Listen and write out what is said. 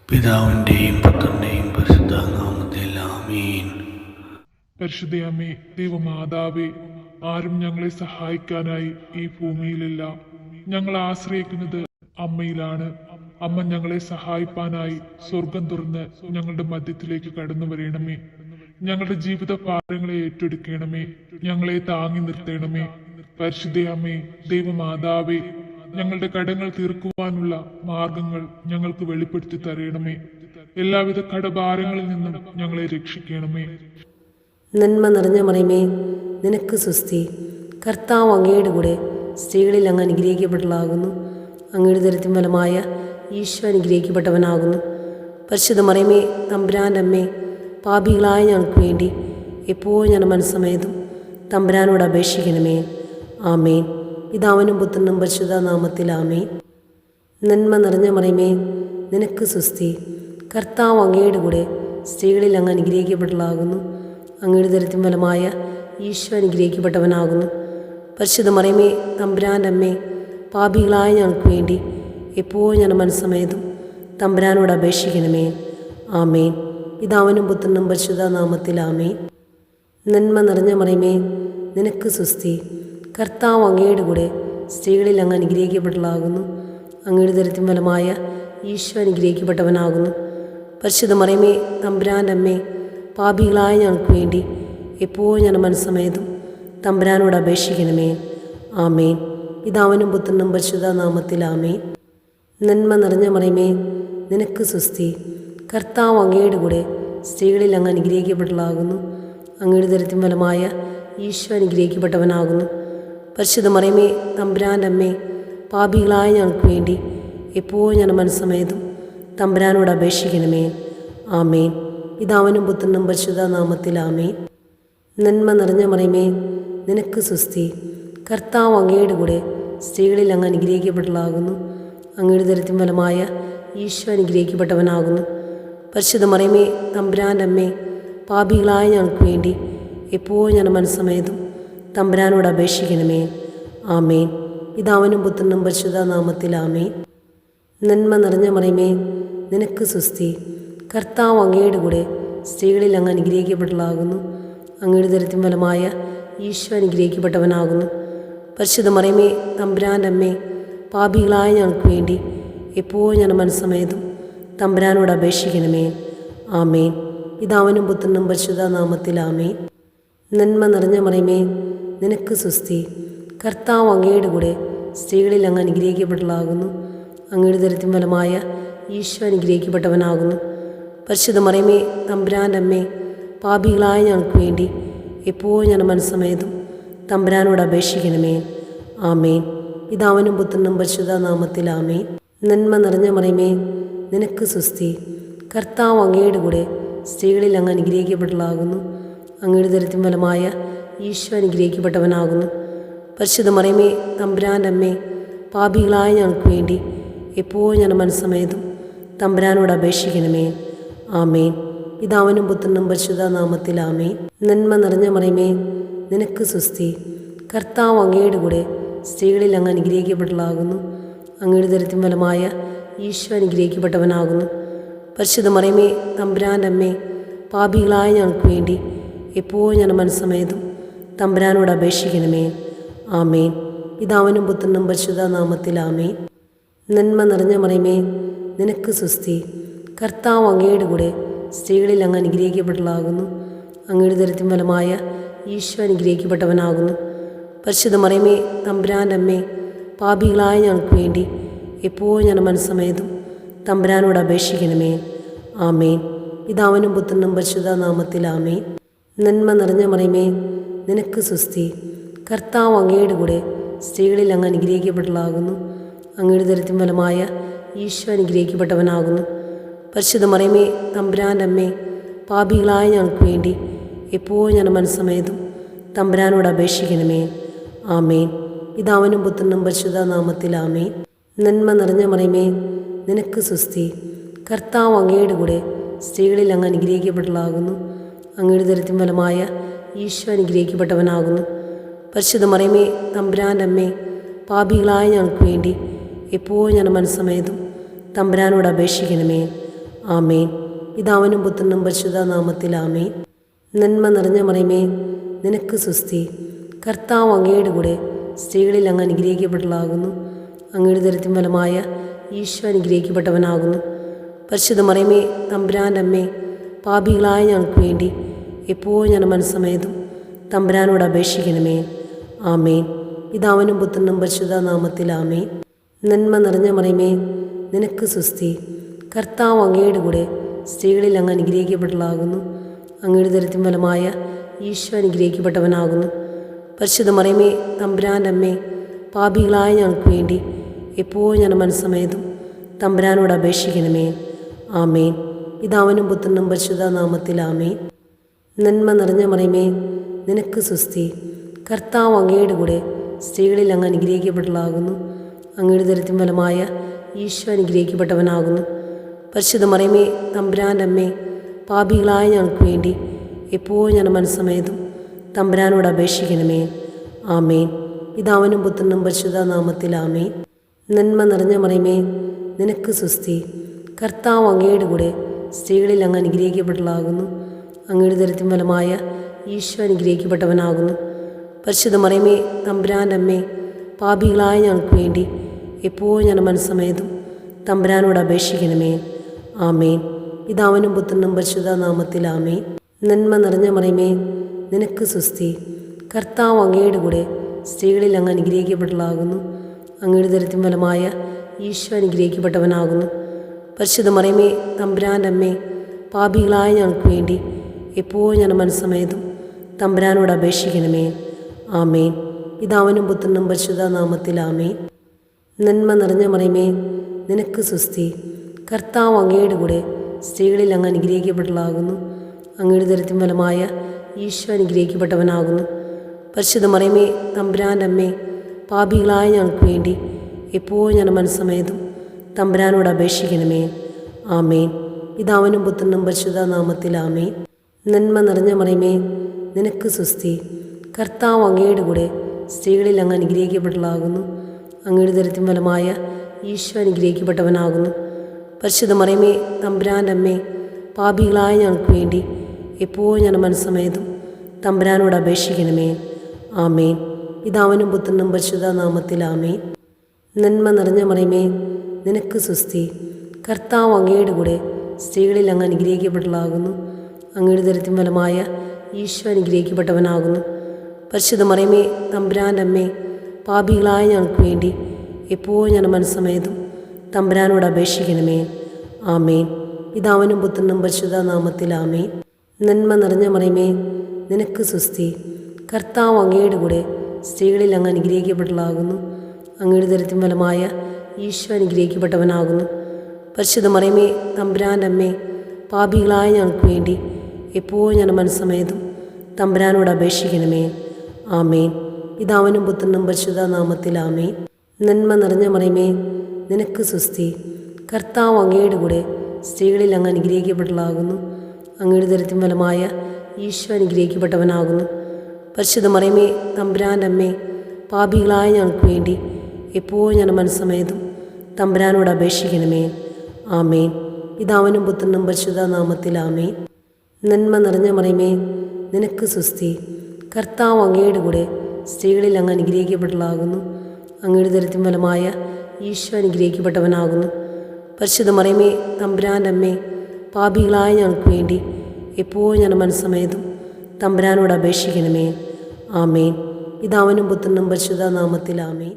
പിതാവിൻ്റെയും പുത്രൻ്റെയും പരിശുദ്ധ നാമത്തിൽ ആമീൻ. പരിശുദ്ധയമ്മേ, ദൈവമാതാവേ, ആരും ഞങ്ങളെ സഹായിക്കാനായി ഈ ഭൂമിയിലില്ല. ഞങ്ങൾ ആശ്രയിക്കുന്നത് അമ്മയിലാണ്. അമ്മ ഞങ്ങളെ സഹായിപ്പാനായി സ്വർഗം തുറന്ന് ഞങ്ങളുടെ മധ്യത്തിലേക്ക് കടന്നു വരണമേ. ഞങ്ങളുടെ ജീവിത ഭാരങ്ങളെ ഏറ്റെടുക്കണമേ. ഞങ്ങളെ താങ്ങി നിർത്തണമേ. പരിശുദ്ധയമ്മേ, ദൈവമാതാവേ, ഞങ്ങളുടെ കടങ്ങൾ തീർക്കുവാനുള്ള മാർഗങ്ങൾ ഞങ്ങൾക്ക് വെളിപ്പെടുത്തി തരണമേ. എല്ലാവിധ കടഭാരങ്ങളിൽ നിന്നും ഞങ്ങളെ രക്ഷിക്കണമേ. നന്മ നിറഞ്ഞ മറിയമേ, നിനക്ക് സ്വസ്തി. കർത്താവ് അങ്ങയുടെ കൂടെ സ്ത്രീകളിൽ അങ്ങ് അനുഗ്രഹിക്കപ്പെട്ടതാകുന്നു. അങ്ങയുടെ ദരിദ്രം ഫലമായ ഈശോ അനുഗ്രഹിക്കപ്പെട്ടവനാകുന്നു. പരിശുദ്ധ മറിയമേ, തമ്പുരാൻ്റെ അമ്മേ, പാപികളായ ഞങ്ങൾക്ക് വേണ്ടി എപ്പോഴും ഞാൻ മനസ്സമേതും തമ്പുരാനോട് അപേക്ഷിക്കണമേ. ആമേൻ. പിതാവിനും പുത്രനും പരിശുദ്ധ നാമത്തിൽ ആമേൻ. നന്മ നിറഞ്ഞ മറിയമേ, നിനക്ക് സ്വസ്തി. കർത്താവ് അങ്ങയുടെ കൂടെ സ്ത്രീകളിൽ അങ്ങ് അനുഗ്രഹിക്കപ്പെട്ടതാകുന്നു. അങ്ങയുടെ ദരിദ്രം ഫലമായ ഈശോ അനുഗ്രഹിക്കപ്പെട്ടവനാകുന്നു. പരിശുദ്ധ മറിയമേ, തമ്പുരാൻ്റെ അമ്മേ, പാപികളായ ഞങ്ങൾക്ക് വേണ്ടി എപ്പോഴും ഞാൻ മനസ്സമേതും തമ്പുരാനോട് അപേക്ഷിക്കണമേ. ആമേൻ. പിതാവിനും പുത്രനും പരിശുദ്ധ നാമത്തിൽ ആമേൻ. നന്മ നിറഞ്ഞ മറിയമേ, നിനക്ക് സ്വസ്തി. കർത്താവ് അങ്ങയുടെ കൂടെ സ്ത്രീകളിൽ അങ്ങ് അനുഗ്രഹിക്കപ്പെട്ടതാകുന്നു. അങ്ങയുടെ ദരിദ്രം ഫലമായ ഈശോ അനുഗ്രഹിക്കപ്പെട്ടവനാകുന്നു. പരിശുദ്ധ മറിയമേ, തമ്പുരാൻ്റെ അമ്മേ, പാപികളായ ഞങ്ങൾക്ക് വേണ്ടി എപ്പോഴും ഞാൻ മനസ്സമേതും തമ്പുരാനോട് അപേക്ഷിക്കണമേ. ആമേൻ. പിതാവിനും പുത്രനും പരിശുദ്ധ നാമത്തിൽ ആമേൻ. നന്മ നിറഞ്ഞ മറിയമേ, നിനക്ക് സ്വസ്തി. കർത്താവ് അങ്ങയുടെ കൂടെ സ്ത്രീകളിൽ അങ്ങ് അനുഗ്രഹിക്കപ്പെട്ടതാകുന്നു. അങ്ങയുടെ ദരിദ്രം ഫലമായ ഈശോ അനുഗ്രഹിക്കപ്പെട്ടവനാകുന്നു. പരിശുദ്ധ മറിയമേ, തമ്പുരാൻ്റെ അമ്മേ, പാപികളായ ഞങ്ങൾക്ക് വേണ്ടി എപ്പോഴും ഞാൻ മനസ്സമേതും തമ്പുരാനോട് അപേക്ഷിക്കണമേ. ആമേൻ. പിതാവിനും പുത്രനും പരിശുദ്ധ നാമത്തിൽ ആമേൻ. നന്മ നിറഞ്ഞ മറിയമേ, നിനക്ക് സ്വസ്തി. കർത്താവ് അങ്ങയുടെ കൂടെ സ്ത്രീകളിൽ അങ്ങ് അനുഗ്രഹിക്കപ്പെട്ടതാകുന്നു. അങ്ങയുടെ ദരിദ്രം ഫലമായ ഈശോ അനുഗ്രഹിക്കപ്പെട്ടവനാകുന്നു. പരിശുദ്ധ മറിയമേ, തമ്പുരാൻ്റെ അമ്മേ, പാപികളായ ഞങ്ങൾക്ക് വേണ്ടി എപ്പോഴും ഞാൻ മനസ്സമേതും തമ്പുരാനോട് അപേക്ഷിക്കണമേ. ആമേൻ. പിതാവിനും പുത്രനും പരിശുദ്ധ നാമത്തിൽ ആമേൻ. നന്മ നിറഞ്ഞ മറിയമേ, നിനക്ക് സ്വസ്തി. കർത്താവ് അങ്ങയുടെ കൂടെ സ്ത്രീകളിൽ അങ്ങ് അനുഗ്രഹിക്കപ്പെട്ടതാകുന്നു. അങ്ങയുടെ ദരിദ്രം ഫലമായ ഈശോ അനുഗ്രഹിക്കപ്പെട്ടവനാകുന്നു. പരിശുദ്ധ മറിയമേ, തമ്പുരാൻ്റെ അമ്മേ, പാപികളായ ഞങ്ങൾക്ക് വേണ്ടി എപ്പോഴും ഞാൻ മനസ്സമേതും തമ്പുരാനോട് അപേക്ഷിക്കണമേ. ആമേൻ. പിതാവിനും പുത്രനും പരിശുദ്ധ നാമത്തിൽ ആമേൻ. നന്മ നിറഞ്ഞ മറിയമേ, നിനക്ക് സ്വസ്തി. കർത്താവ് അങ്ങയുടെ കൂടെ സ്ത്രീകളിൽ അങ്ങ് അനുഗ്രഹിക്കപ്പെട്ടതാകുന്നു. അങ്ങയുടെ ദരിദ്രം ഫലമായ ഈശോ അനുഗ്രഹിക്കപ്പെട്ടവനാകുന്നു. പരിശുദ്ധ മറിയമേ, തമ്പുരാൻ്റെ അമ്മേ, പാപികളായ ഞങ്ങൾക്ക് വേണ്ടി എപ്പോഴും ഞാൻ മനസ്സമേതും തമ്പുരാനോട് അപേക്ഷിക്കണമേ. ആമേൻ. പിതാവിനും പുത്രനും പരിശുദ്ധ നാമത്തിൽ ആമേൻ. നന്മ നിറഞ്ഞ മറിയമേ, നിനക്ക് സ്വസ്തി. കർത്താവ് അങ്ങയുടെ കൂടെ സ്ത്രീകളിൽ അങ്ങ് അനുഗ്രഹിക്കപ്പെട്ടതാകുന്നു. അങ്ങയുടെ ദരിദ്രം ഫലമായ ഈശോ അനുഗ്രഹിക്കപ്പെട്ടവനാകുന്നു. പരിശുദ്ധ മറിയമേ, തമ്പുരാൻ്റെ അമ്മേ, പാപികളായ ഞങ്ങൾക്ക് വേണ്ടി എപ്പോഴും ഞാൻ മനസ്സമേതും തമ്പുരാനോട് അപേക്ഷിക്കണമേ. ആമേൻ. പിതാവിനും പുത്രനും പരിശുദ്ധ നാമത്തിൽ ആമേൻ. നന്മ നിറഞ്ഞ മറിയമേ, നിനക്ക് സ്വസ്തി. കർത്താവ് അങ്ങയുടെ കൂടെ സ്ത്രീകളിൽ അങ്ങ് അനുഗ്രഹിക്കപ്പെട്ടതാകുന്നു. അങ്ങയുടെ ദരിദ്രം ഫലമായ ഈശോ അനുഗ്രഹിക്കപ്പെട്ടവനാകുന്നു. പരിശുദ്ധ മറിയമേ, തമ്പുരാൻ്റെ അമ്മേ, പാപികളായ ഞങ്ങൾക്ക് വേണ്ടി എപ്പോഴും ഞാൻ മനസ്സമേതും തമ്പുരാനോട് അപേക്ഷിക്കണമേ. ആമേൻ. പിതാവിനും പുത്രനും പരിശുദ്ധ നാമത്തിൽ ആമേൻ. നന്മ നിറഞ്ഞ മറിയമേ, നിനക്ക് സ്വസ്തി. കർത്താവ് അങ്ങയുടെ കൂടെ സ്ത്രീകളിൽ അങ്ങ് അനുഗ്രഹിക്കപ്പെട്ടതാകുന്നു. അങ്ങയുടെ ദരിദ്രം ഫലമായ ഈശോ അനുഗ്രഹിക്കപ്പെട്ടവനാകുന്നു. പരിശുദ്ധ മറിയമേ, തമ്പുരാൻ്റെ അമ്മേ, പാപികളായ ഞങ്ങൾക്ക് വേണ്ടി എപ്പോഴും ഞാൻ മനസ്സമേതും തമ്പുരാനോട് അപേക്ഷിക്കണമേ. ആമേൻ. പിതാവിനും പുത്രനും പരിശുദ്ധ നാമത്തിൽ ആമേൻ. നന്മ നിറഞ്ഞ മറിയമേ, നിനക്ക് സ്വസ്തി. കർത്താവ് അങ്ങയുടെ കൂടെ സ്ത്രീകളിൽ അങ്ങ് അനുഗ്രഹിക്കപ്പെട്ടതാകുന്നു. അങ്ങയുടെ ദരിദ്രം ഫലമായ ഈശോ അനുഗ്രഹിക്കപ്പെട്ടവനാകുന്നു. പരിശുദ്ധ മറിയമേ, തമ്പുരാൻ്റെ അമ്മേ, പാപികളായ ഞങ്ങൾക്ക് വേണ്ടി എപ്പോഴും ഞാൻ മനസ്സമേതും തമ്പുരാനോട് അപേക്ഷിക്കണമേ. ആമേൻ. പിതാവിനും പുത്രനും പരിശുദ്ധ നാമത്തിൽ ആമേൻ. നന്മ നിറഞ്ഞ മറിയമേ, നിനക്ക് സ്വസ്തി. കർത്താവ് അങ്ങയുടെ കൂടെ സ്ത്രീകളിൽ അങ്ങ് അനുഗ്രഹിക്കപ്പെട്ടതാകുന്നു. അങ്ങയുടെ ദരിദ്രം ഫലമായ ഈശോ അനുഗ്രഹിക്കപ്പെട്ടവനാകുന്നു. പരിശുദ്ധ മറിയമേ, തമ്പുരാൻ്റെ അമ്മേ, പാപികളായ ഞങ്ങൾക്ക് വേണ്ടി എപ്പോഴും ഞാൻ മനസ്സമേതും തമ്പുരാനോട് അപേക്ഷിക്കണമേ. ആമേൻ. പിതാവിനും പുത്രനും പരിശുദ്ധ നാമത്തിൽ ആമേൻ. നന്മ നിറഞ്ഞ മറിയമേ, നിനക്ക് സുസ്തി. കർത്താവ് അങ്ങയുടെ കൂടെ സ്ത്രീകളിൽ അങ്ങ് അനുഗ്രഹിക്കപ്പെട്ടതാകുന്നു. അങ്ങയുടെ ദരിദ്രം ഫലമായ ഈശോ അനുഗ്രഹിക്കപ്പെട്ടവനാകുന്നു. പരിശുദ്ധ മറിയമേ, തമ്പുരാൻ്റെ അമ്മേ, പാപികളായ ഞങ്ങൾക്ക് വേണ്ടി എപ്പോഴും ഞാൻ മനസ്സമേതും തമ്പുരാനോട് അപേക്ഷിക്കണമേ. ആമേൻ. പിതാവിനും പുത്രനും പരിശുദ്ധ നാമത്തിൽ ആമേൻ. നന്മ നിറഞ്ഞ മറിയമേ, നിനക്ക് സുസ്തി. കർത്താവ് അങ്ങയുടെ കൂടെ സ്ത്രീകളിൽ അങ്ങ് അനുഗ്രഹിക്കപ്പെട്ടതാകുന്നു. അങ്ങയുടെ ദരിദ്രം ഫലമായ ഈശോ അനുഗ്രഹിക്കപ്പെട്ടവനാകുന്നു. പരിശുദ്ധ മറിയമേ, തമ്പുരാൻ്റെ അമ്മേ, പാപികളായ ഞങ്ങൾക്ക് വേണ്ടി എപ്പോഴും ഞാൻ മനസ്സമേതും തമ്പുരാനോട് അപേക്ഷിക്കണമേ. ആമേൻ. പിതാവിനും പുത്രനും പരിശുദ്ധ നാമത്തിൽ ആമേൻ. നന്മ നിറഞ്ഞ മറിയമേ, നിനക്ക് സുസ്തി. കർത്താവ് അങ്ങയുടെ കൂടെ സ്ത്രീകളിൽ അങ്ങ് അനുഗ്രഹിക്കപ്പെട്ടതാകുന്നു. അങ്ങയുടെ ദരിദ്രം ഫലമായ ഈശോ അനുഗ്രഹിക്കപ്പെട്ടവനാകുന്നു. പരിശുദ്ധ മറിയമേ, തമ്പുരാൻ്റെ അമ്മേ, പാപികളായ ഞങ്ങൾക്ക് വേണ്ടി എപ്പോഴും ഞാൻ മനസ്സമേതും തമ്പുരാനോട് അപേക്ഷിക്കണമേ. ആമേൻ. പിതാവിനും പുത്രനും പരിശുദ്ധ നാമത്തിൽ ആമേൻ. നന്മ നിറഞ്ഞ മറിയമേ, നിനക്ക് സുസ്തി. കർത്താവ് അങ്ങയുടെ കൂടെ സ്ത്രീകളിൽ അങ്ങ് അനുഗ്രഹിക്കപ്പെട്ടതാകുന്നു. അങ്ങയുടെ ദരിദ്രം ഫലമായ ഈശോ അനുഗ്രഹിക്കപ്പെട്ടവനാകുന്നു. പരിശുദ്ധ മറിയമേ, തമ്പുരാൻ്റെ അമ്മേ, പാപികളായ ഞങ്ങൾക്ക് വേണ്ടി എപ്പോഴും ഞാൻ മനസ്സമേതും തമ്പുരാനോട് അപേക്ഷിക്കണമേ. ആമേൻ. പിതാവിനും പുത്രനും പരിശുദ്ധ നാമത്തിൽ ആമേൻ. നന്മ നിറഞ്ഞ മറിയമേ, നിനക്ക് സുസ്തി. കർത്താവ് അങ്ങയുടെ കൂടെ സ്ത്രീകളിൽ അങ്ങ് അനുഗ്രഹിക്കപ്പെട്ടതാകുന്നു. അങ്ങയുടെ ദരിദ്രം ഫലമായ ഈശോ അനുഗ്രഹിക്കപ്പെട്ടവനാകുന്നു. പരിശുദ്ധ മറിയമേ, തമ്പുരാൻ്റെ അമ്മേ, പാപികളായ ഞങ്ങൾക്ക് വേണ്ടി എപ്പോഴും ഞാൻ മനസ്സമേതും തമ്പുരാനോട് അപേക്ഷിക്കണമേ. ആമേൻ. പിതാവിനും പുത്രനും പരിശുദ്ധ നാമത്തിൽ ആമേൻ. നന്മ നിറഞ്ഞ മറിയമേ, നിനക്ക് സുസ്തി. കർത്താവ് അങ്ങയുടെ കൂടെ സ്ത്രീകളിൽ അങ്ങ് അനുഗ്രഹിക്കപ്പെട്ടതാകുന്നു. അങ്ങയുടെ ദരിദ്രം ഫലമായ ഈശോ അനുഗ്രഹിക്കപ്പെട്ടവനാകുന്നു. പരിശുദ്ധ മറിയമേ, തമ്പുരാൻ്റെ അമ്മേ, പാപികളായ ഞങ്ങൾക്ക് വേണ്ടി എപ്പോഴും ഞാൻ മനസ്സമേതും തമ്പുരാനോട് അപേക്ഷിക്കണമേ. ആമേൻ. പിതാവിനും പുത്രനും പരിശുദ്ധ നാമത്തിൽ ആമേൻ. നന്മ നിറഞ്ഞ മറിയമേ, നിനക്ക് സുസ്തി. കർത്താവ് അങ്ങയുടെ കൂടെ സ്ത്രീകളിൽ അങ്ങ് അനുഗ്രഹിക്കപ്പെട്ടതാകുന്നു. അങ്ങയുടെ ദരിദ്രം ഫലമായ ഈശോ അനുഗ്രഹിക്കപ്പെട്ടവനാകുന്നു. പരിശുദ്ധ മറിയമേ, തമ്പുരാൻ്റെ അമ്മേ, പാപികളായ ഞങ്ങൾക്ക് വേണ്ടി എപ്പോഴും ഞാൻ മനസ്സമേതും തമ്പുരാനോട് അപേക്ഷിക്കണമേ. ആമേൻ. പിതാവിനും പുത്രനും പരിശുദ്ധ നാമത്തിൽ ആമേൻ. നന്മ നിറഞ്ഞ മറിയമേ, നിനക്ക് സുസ്തി. കർത്താവ് അങ്ങയുടെ കൂടെ സ്ത്രീകളിൽ അങ്ങ് അനുഗ്രഹിക്കപ്പെട്ടതാകുന്നു. അങ്ങയുടെ ദരിദ്രം ഫലമായ ഈശോ അനുഗ്രഹിക്കപ്പെട്ടവനാകുന്നു. പരിശുദ്ധ മറിയമേ, തമ്പുരാൻ്റെ അമ്മേ, പാപികളായ ഞങ്ങൾക്ക് വേണ്ടി എപ്പോഴും ഞാൻ മനസ്സമേതും തമ്പുരാനോട് അപേക്ഷിക്കണമേ. ആമേൻ. പിതാവിനും പുത്രനും പരിശുദ്ധ നാമത്തിൽ ആമേൻ. നന്മ നിറഞ്ഞ മറിയമേ, നിനക്ക് സുസ്തി. കർത്താവ് അങ്ങയുടെ കൂടെ സ്ത്രീകളിൽ അങ്ങ് അനുഗ്രഹിക്കപ്പെട്ടതാകുന്നു. അങ്ങയുടെ ദരിദ്രം ഫലമായ ഈശോ അനുഗ്രഹിക്കപ്പെട്ടവനാകുന്നു. പരിശുദ്ധ മറിയമേ, തമ്പുരാൻ്റെ അമ്മേ, പാപികളായ ഞങ്ങൾക്ക് വേണ്ടി എപ്പോഴും ഞാൻ മനസ്സമേതും തമ്പുരാനോട് അപേക്ഷിക്കണമേ. ആമേൻ. പിതാവിനും പുത്രനും പരിശുദ്ധ നാമത്തിൽ ആമേൻ. നന്മ നിറഞ്ഞ മറിയമേ, നിനക്ക് സുസ്തി. കർത്താവ് അങ്ങയുടെ കൂടെ സ്ത്രീകളിൽ അങ്ങ് അനുഗ്രഹിക്കപ്പെട്ടതാകുന്നു. അങ്ങയുടെ ദരിദ്രം ഫലമായ ഈശോ അനുഗ്രഹിക്കപ്പെട്ടവനാകുന്നു. പരിശുദ്ധ മറിയമേ, തമ്പുരാൻ്റെ അമ്മേ, പാപികളായ ഞങ്ങൾക്ക് വേണ്ടി എപ്പോഴും ഞാൻ മനസ്സമേതും തമ്പുരാനോട് അപേക്ഷിക്കണമേ. ആമേൻ. പിതാവിനും പുത്രനും പരിശുദ്ധ നാമത്തിൽ ആമേൻ. നന്മ നിറഞ്ഞ മറിയമേ, നിനക്ക് സുസ്തി. കർത്താവ് അങ്ങയുടെ കൂടെ സ്ത്രീകളിൽ അങ്ങ് അനുഗ്രഹിക്കപ്പെട്ടതാകുന്നു. അങ്ങയുടെ ദരിദ്രം ഫലമായ ഈശോ അനുഗ്രഹിക്കപ്പെട്ടവനാകുന്നു. പരിശുദ്ധ മറിയമേ, തമ്പുരാൻ്റെ അമ്മേ, പാപികളായ ഞങ്ങൾക്ക് വേണ്ടി എപ്പോഴും ഞാൻ മനസ്സമേതും തമ്പുരാനോട് അപേക്ഷിക്കണമേ. ആമേൻ. പിതാവിനും പുത്രനും പരിശുദ്ധ നാമത്തിൽ ആമേൻ.